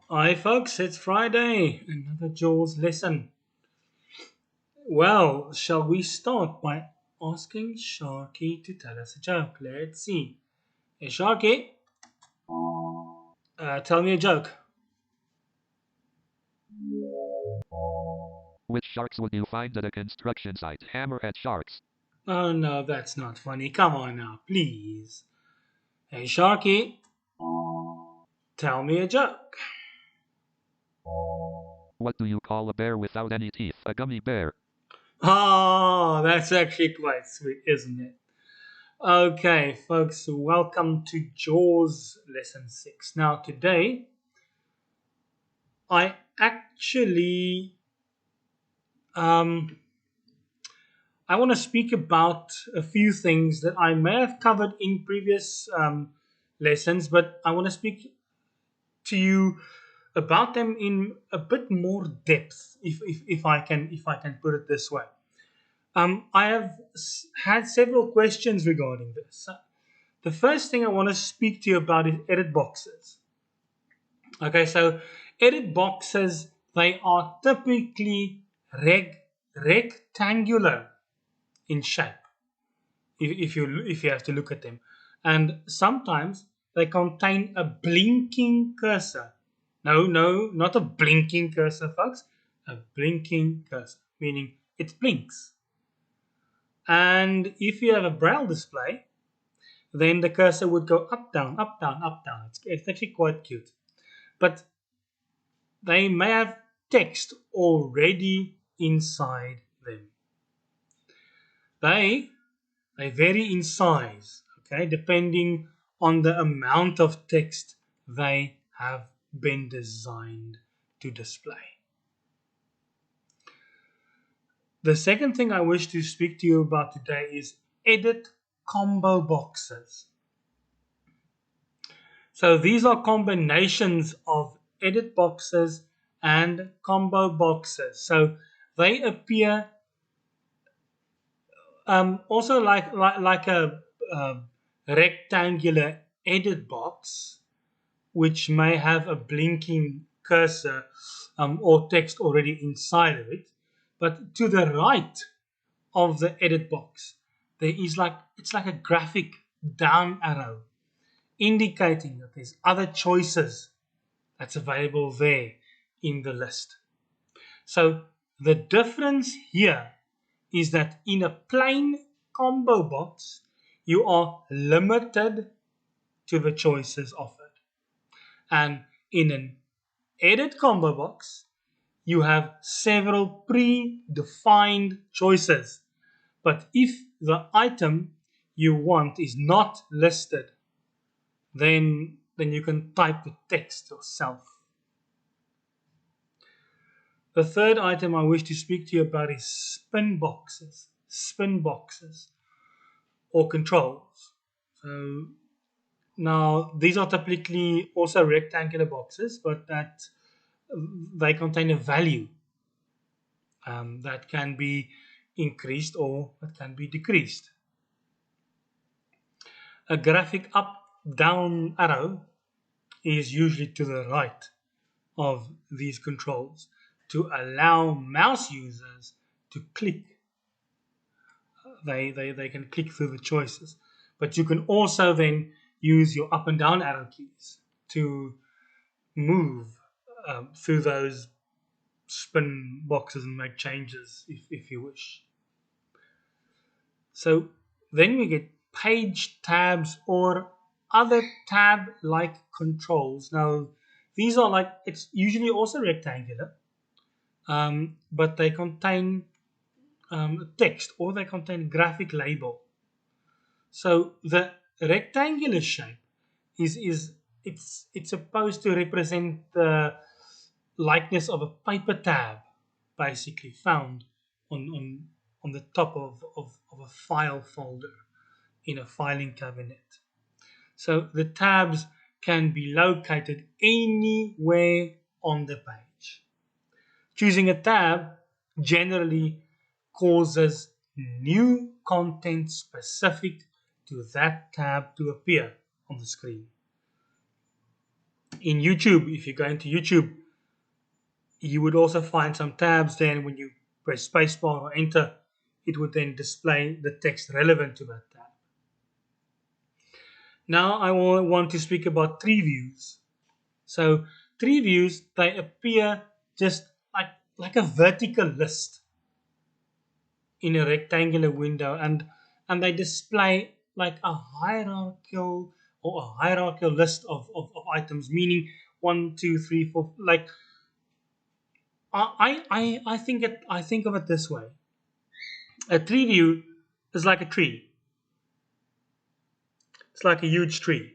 Hi folks, it's Friday, another Jaws lesson. Well, shall we start by asking Sharky to tell us a joke? Let's see. Hey Sharky, tell me a joke. Which sharks would you find at a construction site? Hammerhead sharks. Oh no, that's not funny. Come on now, please. Hey Sharky, tell me a joke. What do you call a bear without any teeth? A gummy bear. Oh, that's actually quite sweet, isn't it? Okay, folks, welcome to Jaws Lesson 6. Now, today, I actually um, I want to speak about a few things that I may have covered in previous lessons, but I want to speak to you about them in a bit more depth, if I can put it this way. I have had several questions regarding this. The first thing I want to speak to you about is edit boxes. Okay, so edit boxes, they are typically rectangular in shape if you have to look at them, and sometimes they contain a blinking cursor. No, not a blinking cursor, folks. A blinking cursor, meaning it blinks. And if you have a braille display, then the cursor would go up, down, up, down, up, down. It's actually quite cute. But they may have text already inside them. They they vary in size, okay, depending on the amount of text they have been designed to display. The second thing I wish to speak to you about today is edit combo boxes. So these are combinations of edit boxes and combo boxes. So they appear also like a rectangular edit box, which may have a blinking cursor or text already inside of it. But to the right of the edit box, there is it's like a graphic down arrow indicating that there's other choices that's available there in the list. So the difference here is that in a plain combo box, you are limited to the choices offered. And in an edit combo box, you have several predefined choices. But if the item you want is not listed, then you can type the text yourself. The third item I wish to speak to you about is spin boxes or controls. So now these are typically also rectangular boxes, but that they contain a value that can be increased or that can be decreased. A graphic up down arrow is usually to the right of these controls to allow mouse users to click. They can click through the choices, but you can also then use your up and down arrow keys to move through those spin boxes and make changes if you wish. So then we get page tabs or other tab like controls. Now, these are like, it's usually also rectangular, but they contain text or they contain graphic label. So the rectangular shape is it's supposed to represent the likeness of a paper tab, basically found on the top of a file folder in a filing cabinet. So the tabs can be located anywhere on the page. Choosing a tab generally causes new content specific to that tab to appear on the screen. In YouTube, if you go into YouTube, you would also find some tabs there, and when you press spacebar or enter, it would then display the text relevant to that tab. Now I want to speak about tree views. So tree views, they appear just like a vertical list in a rectangular window, and they display like a hierarchical list of items, meaning one, two, three, four. Like I think of it this way: a tree view is like a tree. It's like a huge tree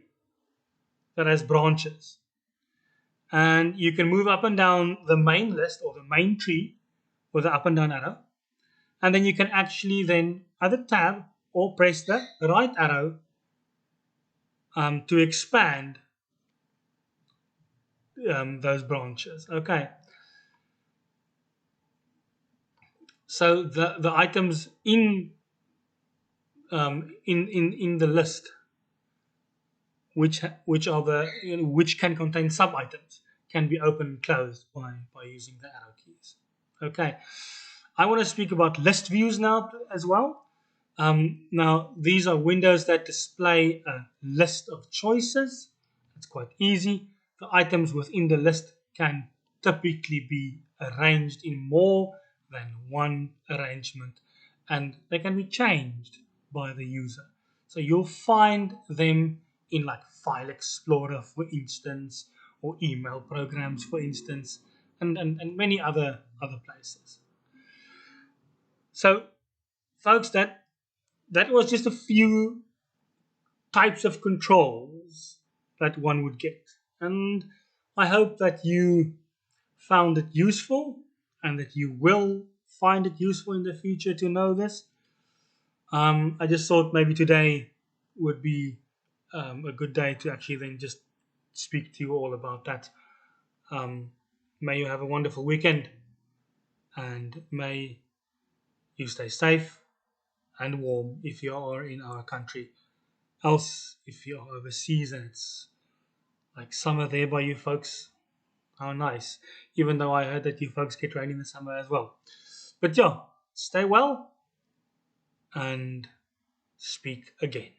that has branches, and you can move up and down the main list or the main tree with the up and down arrow, and then you can actually then either tab or press the right arrow to expand those branches. Okay, so the items in the list, which are which can contain sub items, can be opened and closed by using the arrow keys. Okay, I want to speak about list views now as well. Now, these are windows that display a list of choices. It's quite easy. The items within the list can typically be arranged in more than one arrangement, and they can be changed by the user. So you'll find them in like File Explorer, for instance, or email programs, for instance, and many other places. So, folks, that was just a few types of controls that one would get. And I hope that you found it useful and that you will find it useful in the future to know this. I just thought maybe today would be a good day to actually then just speak to you all about that. Um, may you have a wonderful weekend, and may you stay safe and warm if you are in our country. Else, if you're overseas and it's like summer there by you folks, how nice. Even though I heard that you folks get rain in the summer as well. But yeah, stay well and speak again.